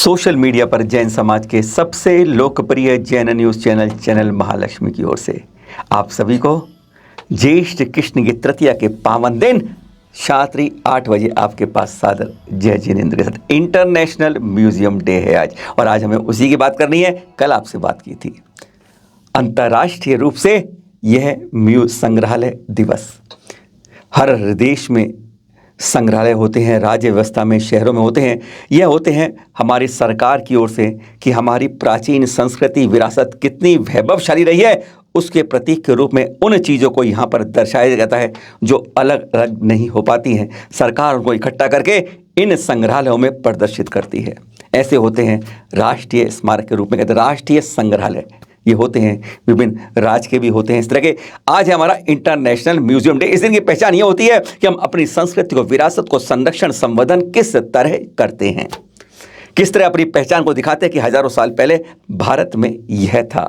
Social media पर जैन समाज के सबसे लोकप्रिय जैन न्यूज़ चैनल महालक्ष्मी की ओर से आप सभी को ज्येष्ठ कृष्ण की तृतीया के पावन दिन रात्रि 8 बजे आपके पास सादर जय जिनेंद्र के साथ इंटरनेशनल म्यूजियम डे है आज, और आज हमें उसी की बात करनी है। कल आपसे बात की थी। अंतर्राष्ट्रीय रूप से यह संग्रहालय दिवस हर देश में संग्रहालय होते हैं, राज्य व्यवस्था में, शहरों में होते हैं। यह होते हैं हमारी सरकार की ओर से कि हमारी प्राचीन संस्कृति विरासत कितनी वैभवशाली रही है, उसके प्रतीक के रूप में उन चीज़ों को यहाँ पर दर्शाया जाता है जो अलग अलग नहीं हो पाती हैं। सरकार उनको इकट्ठा करके इन संग्रहालयों में प्रदर्शित करती है। ऐसे होते हैं राष्ट्रीय स्मारक के रूप में कहते हैं राष्ट्रीय संग्रहालय। ये होते हैं विभिन्न राज्य के भी होते हैं इस तरह के। आज है हमारा इंटरनेशनल म्यूजियम डे। इस दिन की पहचान ये होती है कि हम अपनी संस्कृति को, विरासत को संरक्षण संवर्धन किस तरह करते हैं, किस तरह अपनी पहचान को दिखाते हैं कि हजारों साल पहले भारत में यह था,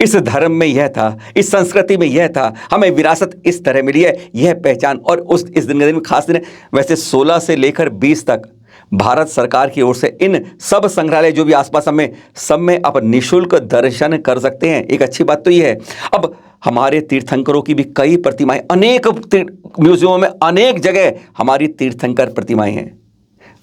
इस धर्म में यह था, इस संस्कृति में यह था, हमें विरासत इस तरह मिली है, यह पहचान। और इस दिन के दिन में खास दिन है। वैसे 16 से लेकर 20 तक भारत सरकार की ओर से इन सब संग्रहालय जो भी आसपास हमें सब में आप निःशुल्क दर्शन कर सकते हैं। एक अच्छी बात तो ये है। अब हमारे तीर्थंकरों की भी कई प्रतिमाएं, अनेक म्यूजियमों में अनेक जगह हमारी तीर्थंकर प्रतिमाएं हैं।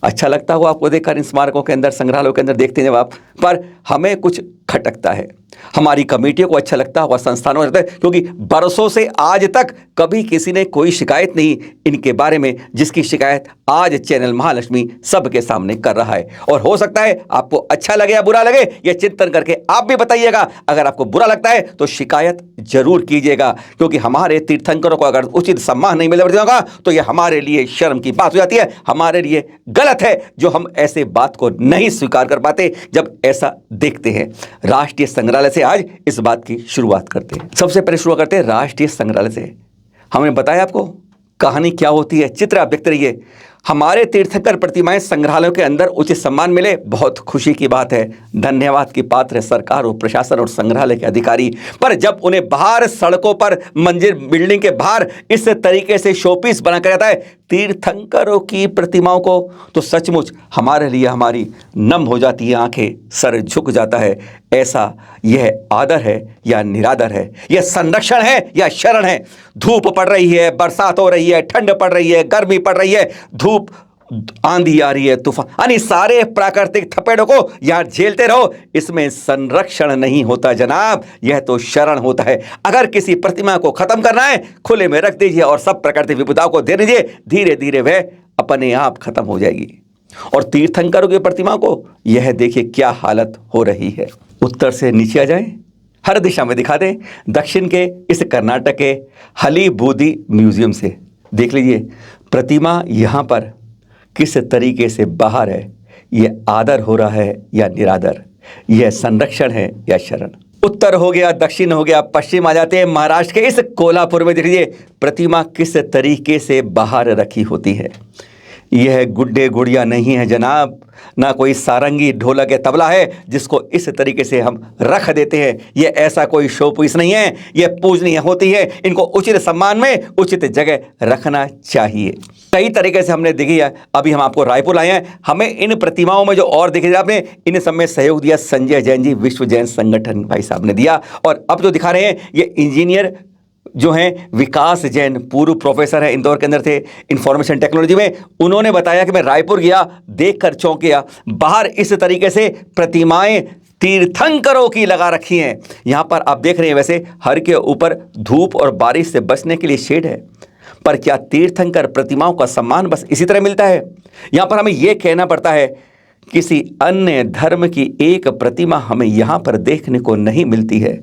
अच्छा लगता हो आपको देखकर इन स्मारकों के अंदर, संग्रहालयों के अंदर देखते हैं जब आप, पर हमें कुछ खटकता है। हमारी कमेटियों को अच्छा लगता होगा, संस्थानों को, क्योंकि बरसों से आज तक कभी किसी ने कोई शिकायत नहीं इनके बारे में, जिसकी शिकायत आज चैनल महालक्ष्मी सबके सामने कर रहा है। और हो सकता है आपको अच्छा लगे या बुरा लगे, यह चिंतन करके आप भी बताइएगा। अगर आपको बुरा लगता है तो शिकायत जरूर कीजिएगा, क्योंकि हमारे तीर्थंकरों को अगर उचित सम्मान नहीं मिलेगा तो यह हमारे लिए शर्म की बात हो जाती है, हमारे लिए गलत है जो हम ऐसे बात को नहीं स्वीकार कर पाते जब ऐसा देखते हैं। राष्ट्रीय संग्रहालय से आज इस बात की शुरुआत करते हैं। सबसे पहले शुरू करते हैं राष्ट्रीय संग्रहालय से। हमने बताया आपको कहानी क्या होती है, चित्र आप देखते रहिए। हमारे तीर्थंकर प्रतिमाएं संग्रहालयों के अंदर उचित सम्मान मिले, बहुत खुशी की बात है। धन्यवाद की पात्र है सरकार और प्रशासन और संग्रहालय के अधिकारी। पर जब उन्हें बाहर सड़कों पर, मंजिल बिल्डिंग के बाहर इस तरीके से शोपीस बनाकर जाता है तीर्थंकरों की प्रतिमाओं को, तो सचमुच हमारे लिए हमारी नम हो जाती है आंखें, सर झुक जाता है। ऐसा यह आदर है या निरादर है, यह संरक्षण है या शरण है। धूप पड़ रही है, बरसात हो रही है, ठंड पड़ रही है, गर्मी पड़ रही है, धूप, आंधी आ रही है, तूफान, यानी सारे प्राकृतिक थपेड़ों को यहां झेलते रहो। इसमें संरक्षण नहीं होता जनाब, यह तो शरण होता है। अगर किसी प्रतिमा को खत्म करना है, खुले में रख दीजिए और सब प्राकृतिक विपदाओं को दे दीजिए, धीरे धीरे वह अपने आप खत्म हो जाएगी। और तीर्थंकरों की प्रतिमा को यह देखिए क्या हालत हो रही है। उत्तर से नीचे आ जाए, हर दिशा में दिखा दें। दक्षिण के इस कर्नाटक के हलीबूदी म्यूजियम से देख लीजिए प्रतिमा यहाँ पर किस तरीके से बाहर है। यह आदर हो रहा है या निरादर, यह संरक्षण है या शरण। उत्तर हो गया, दक्षिण हो गया, पश्चिम आ जाते हैं। महाराष्ट्र के इस कोल्हापुर में देखिए प्रतिमा किस तरीके से बाहर रखी होती है। यह गुड्डे गुड़िया नहीं है जनाब, ना कोई सारंगी ढोलक या तबला है जिसको इस तरीके से हम रख देते हैं। यह ऐसा कोई शो पीस नहीं है, यह पूजनीय होती है। इनको उचित सम्मान में उचित जगह रखना चाहिए। कई तरीके से हमने देखी है। अभी हम आपको रायपुर लाए हैं, हमें इन प्रतिमाओं में जो और दिखे आपने, इन सब में सहयोग दिया संजय जैन जी, विश्व जैन संगठन भाई साहब ने दिया। और अब जो दिखा रहे हैं ये इंजीनियर जो हैं विकास जैन, पूर्व प्रोफेसर है, इंदौर के अंदर थे इंफॉर्मेशन टेक्नोलॉजी में। उन्होंने बताया कि मैं रायपुर गया, देखकर चौंक गया। बाहर इस तरीके से प्रतिमाएं तीर्थंकरों की लगा रखी हैं। यहां पर आप देख रहे हैं वैसे हर के ऊपर धूप और बारिश से बचने के लिए शेड है, पर क्या तीर्थंकर प्रतिमाओं का सम्मान बस इसी तरह मिलता है? यहां पर हमें यह कहना पड़ता है किसी अन्य धर्म की एक प्रतिमा हमें यहां पर देखने को नहीं मिलती है।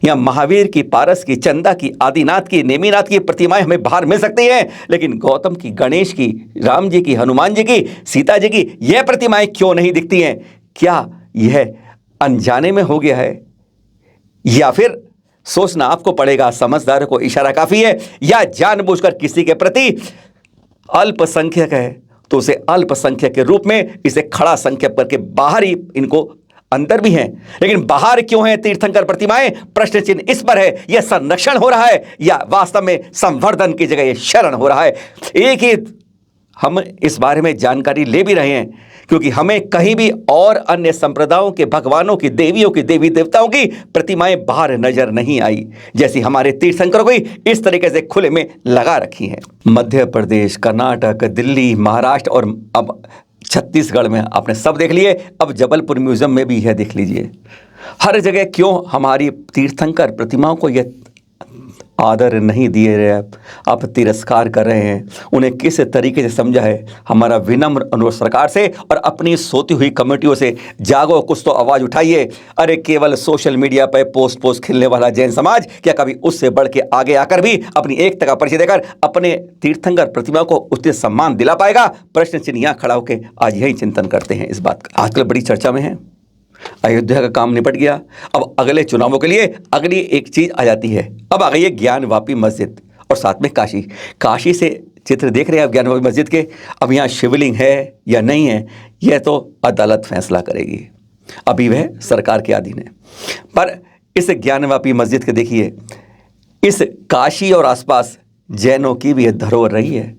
या महावीर की, पारस की, चंदा की, आदिनाथ की, नेमिनाथ की प्रतिमाएं हमें बाहर मिल सकती हैं, लेकिन गौतम की, गणेश की, राम जी की, हनुमान जी की, सीता जी की यह प्रतिमाएं क्यों नहीं दिखती हैं? क्या यह अनजाने में हो गया है, या फिर सोचना आपको पड़ेगा, समझदारों को इशारा काफी है, या जानबूझकर किसी के प्रति अल्पसंख्यक है तो उसे अल्पसंख्यक के रूप में इसे खड़ा संख्यक करके बाहर ही इनको अंदर भी हैं। लेकिन बाहर क्यों हैं तीर्थंकर प्रतिमाएं? प्रश्न चिन्ह इस पर है। यह संरक्षण हो रहा है या वास्तव में संवर्धन की जगह यह शरण हो रहा है? एक ही हम इस बारे में जानकारी ले भी रहे हैं, क्योंकि हमें कहीं भी और अन्य संप्रदायों के भगवानों की, देवियों की, देवी देवताओं की प्रतिमाएं बाहर नजर नहीं आई, जैसी हमारे तीर्थंकरों की इस तरीके से खुले में लगा रखी हैं। मध्य प्रदेश, कर्नाटक, दिल्ली, महाराष्ट्र और अब छत्तीसगढ़ में आपने सब देख लिए, अब जबलपुर म्यूजियम में भी यह देख लीजिए। हर जगह क्यों हमारी तीर्थंकर प्रतिमाओं को यह आदर नहीं दिए रहे, आप तिरस्कार कर रहे हैं, उन्हें किस तरीके से समझा है? हमारा विनम्र अनुरोध सरकार से और अपनी सोती हुई कमेटियों से, जागो, कुछ तो आवाज़ उठाइए। अरे केवल सोशल मीडिया पर पोस्ट खेलने वाला जैन समाज क्या कभी उससे बढ़ के आगे आकर भी अपनी एकता का परिचय देकर अपने तीर्थंकर प्रतिमा को उचित सम्मान दिला पाएगा? प्रश्न चिन्ह यहाँ खड़ा होकर आज यही चिंतन करते हैं इस बात का। आजकल बड़ी चर्चा में है, अयोध्या का काम निपट गया, अब अगले चुनावों के लिए अगली एक चीज आ जाती है। अब आ गई है ज्ञानवापी मस्जिद और साथ में काशी। काशी से चित्र देख रहे हैं आप ज्ञानवापी मस्जिद के। अब यहाँ शिवलिंग है या नहीं है, यह तो अदालत फैसला करेगी, अभी वह सरकार के अधीन है। पर इस ज्ञानवापी मस्जिद के देखिए, इस काशी और आसपास जैनों की भी धरोहर रही है,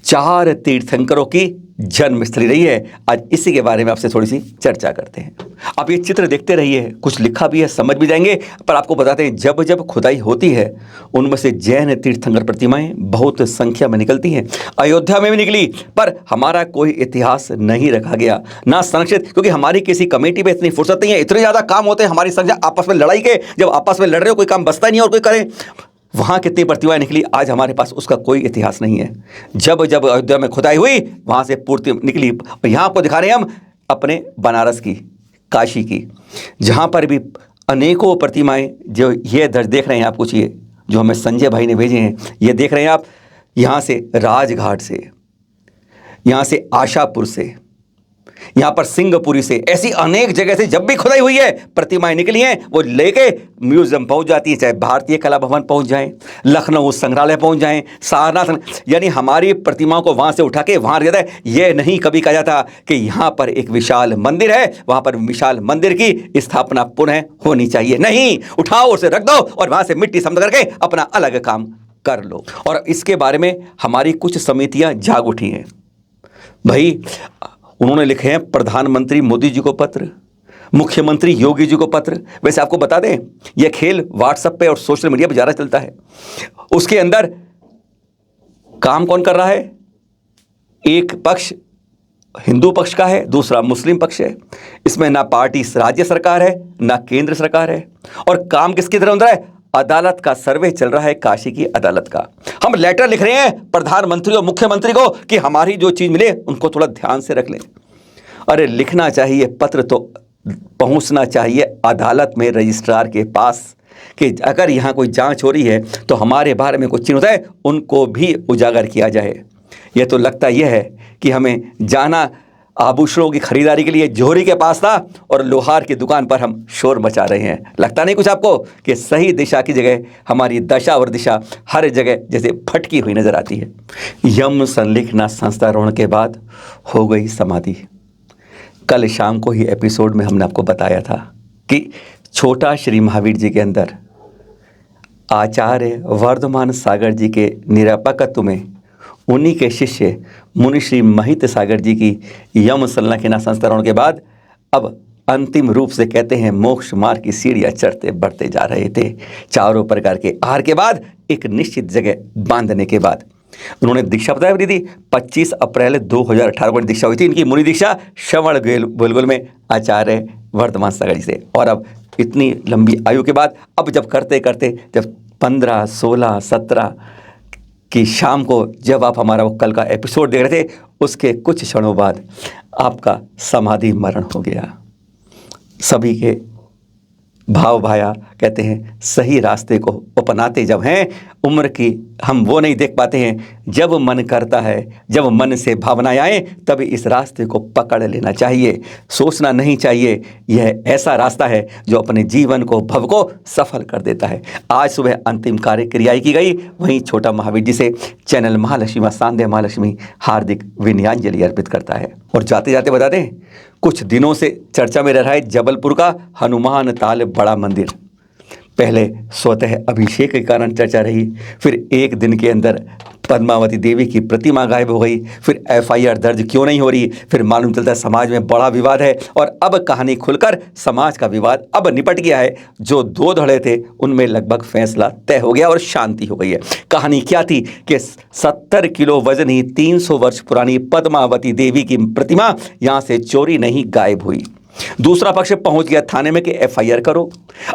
4 तीर्थंकरों की जन्मस्थली रही है। आज इसी के बारे में आपसे थोड़ी सी चर्चा करते हैं। आप ये चित्र देखते रहिए, कुछ लिखा भी है, समझ भी जाएंगे। पर आपको बताते हैं, जब जब खुदाई होती है उनमें से जैन तीर्थंकर प्रतिमाएं बहुत संख्या में निकलती हैं। अयोध्या में भी निकली, पर हमारा कोई इतिहास नहीं रखा गया, ना संरक्षित, क्योंकि हमारी किसी कमेटी में इतनी फुर्सत नहीं है। इतने ज़्यादा काम होते हैं हमारी संख्या आपस में लड़ाई के, जब आपस में लड़ रहे हो कोई काम बचता नहीं और कोई करे। वहाँ कितनी प्रतिमाएं निकली, आज हमारे पास उसका कोई इतिहास नहीं है। जब जब अयोध्या में खुदाई हुई वहाँ से पूर्ति निकली। यहाँ आपको दिखा रहे हैं हम अपने बनारस की, काशी की, जहाँ पर भी अनेकों प्रतिमाएं जो ये दर्ज देख रहे हैं आप, कुछ ये जो हमें संजय भाई ने भेजे हैं, ये देख रहे हैं आप, यहाँ से राजघाट से, यहाँ से आशापुर से, यहाँ पर सिंहपुरी से, ऐसी अनेक जगह से जब भी खुदाई हुई है प्रतिमाएं निकली हैं, वो लेके म्यूजियम पहुंच जाती है। चाहे भारतीय कला भवन पहुंच जाएं, लखनऊ संग्रहालय पहुंच जाएं, सारनाथ, यानी हमारी प्रतिमाओं को वहां से उठा के वहां रख जाता है। ये नहीं कभी कहा जाता कि यहाँ पर एक विशाल मंदिर है, वहां पर विशाल मंदिर की स्थापना पुनः होनी चाहिए। नहीं, उठाओ, उसे रख दो और वहां से मिट्टी समझ करके अपना अलग काम कर लो। और इसके बारे में हमारी कुछ समितियां जाग उठी हैं भाई। उन्होंने लिखे हैं प्रधानमंत्री मोदी जी को पत्र, मुख्यमंत्री योगी जी को पत्र। वैसे आपको बता दें, यह खेल व्हाट्सएप पे और सोशल मीडिया पे ज़्यादा चलता है। उसके अंदर काम कौन कर रहा है? एक पक्ष हिंदू पक्ष का है, दूसरा मुस्लिम पक्ष है। इसमें ना पार्टी राज्य सरकार है, ना केंद्र सरकार है। और काम किसकी तरह अंदर है? अदालत का सर्वे चल रहा है, काशी की अदालत का। हम लेटर लिख रहे हैं प्रधानमंत्री और मुख्यमंत्री को कि हमारी जो चीज मिले उनको थोड़ा ध्यान से रख लें। अरे लिखना चाहिए, पत्र तो पहुंचना चाहिए अदालत में रजिस्ट्रार के पास कि अगर यहाँ कोई जांच हो रही है तो हमारे बारे में कुछ चिन्ह होता है, उनको भी उजागर किया जाए। यह तो लगता यह है कि हमें जाना आभूषणों की खरीदारी के लिए जोहरी के पास था और लोहार की दुकान पर हम शोर मचा रहे हैं। लगता नहीं कुछ आपको कि सही दिशा की जगह हमारी दशा और दिशा हर जगह जैसे भटकी हुई नजर आती है। यम संलिखना संस्थारोहण के बाद हो गई समाधि। कल शाम को ही एपिसोड में हमने आपको बताया था कि छोटा श्री महावीर जी के अंदर आचार्य वर्धमान सागर जी के निरपकत्व में उन्हीं के शिष्य मुनि श्री महित सागर जी की यम संलिखना संस्करण के बाद अब अंतिम रूप से कहते हैं मोक्ष मार्ग की सीढ़ियाँ चढ़ते बढ़ते जा रहे थे। चारों प्रकार के आहार के बाद, एक निश्चित जगह बांधने के बाद उन्होंने दीक्षा बताया दी थी। 25 अप्रैल 2018 को दीक्षा हुई थी इनकी मुनि दीक्षा श्रवण बुलबुल में आचार्य वर्धमान सागर जी से। और अब इतनी लंबी आयु के बाद अब जब करते करते जब 15, 16, 17 कि शाम को जब आप हमारा वो कल का एपिसोड देख रहे थे, उसके कुछ क्षणों बाद आपका समाधि मरण हो गया। सभी के भाव भाया कहते हैं सही रास्ते को अपनाते जब हैं, उम्र की हम वो नहीं देख पाते हैं। जब मन करता है, जब मन से भावनाएं आए, तभी इस रास्ते को पकड़ लेना चाहिए। सोचना नहीं चाहिए। यह ऐसा रास्ता है जो अपने जीवन को, भव को सफल कर देता है। आज सुबह अंतिम कार्य क्रियाएं की गई। वहीं छोटा महावीर जी से चैनल महालक्ष्मी सांध्य महालक्ष्मी हार्दिक विनयांजलि अर्पित करता है। और जाते जाते बता दें, कुछ दिनों से चर्चा में रह रहा है जबलपुर का हनुमान ताल बड़ा मंदिर। पहले स्वतः अभिषेक के कारण चर्चा रही, फिर एक दिन के अंदर पद्मावती देवी की प्रतिमा गायब हो गई, फिर एफआईआर दर्ज क्यों नहीं हो रही, फिर मालूम चलता है समाज में बड़ा विवाद है और अब कहानी खुलकर समाज का विवाद अब निपट गया है। जो दो धड़े थे उनमें लगभग फैसला तय हो गया और शांति हो गई है। कहानी क्या थी कि 70 किलो वजन ही 300 वर्ष पुरानी पद्मावती देवी की प्रतिमा यहां से चोरी नहीं गायब हुई। दूसरा पक्ष पहुंच गया थाने में कि एफआईआर करो।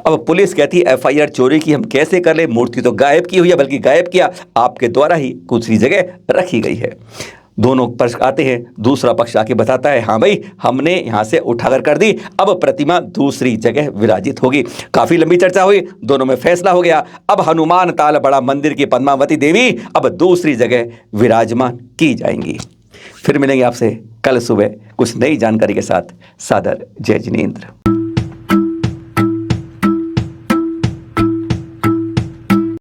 अब पुलिस कहती एफआईआर चोरी की हम कैसे कर ले, मूर्ति तो गायब की हुई है, बल्कि गायब किया आपके द्वारा ही दूसरी जगह रखी गई है। दोनों पक्ष आते हैं, दूसरा पक्ष आके बताता है हाँ भाई हमने यहां से उठाकर कर दी, अब प्रतिमा दूसरी जगह विराजित होगी। काफी लंबी चर्चा हुई, दोनों में फैसला हो गया। अब हनुमान ताल बड़ा मंदिर की पद्मावती देवी अब दूसरी जगह विराजमान की जाएंगी। फिर मिलेंगे आपसे कल सुबह कुछ नई जानकारी के साथ। सादर जय जिनेंद्र।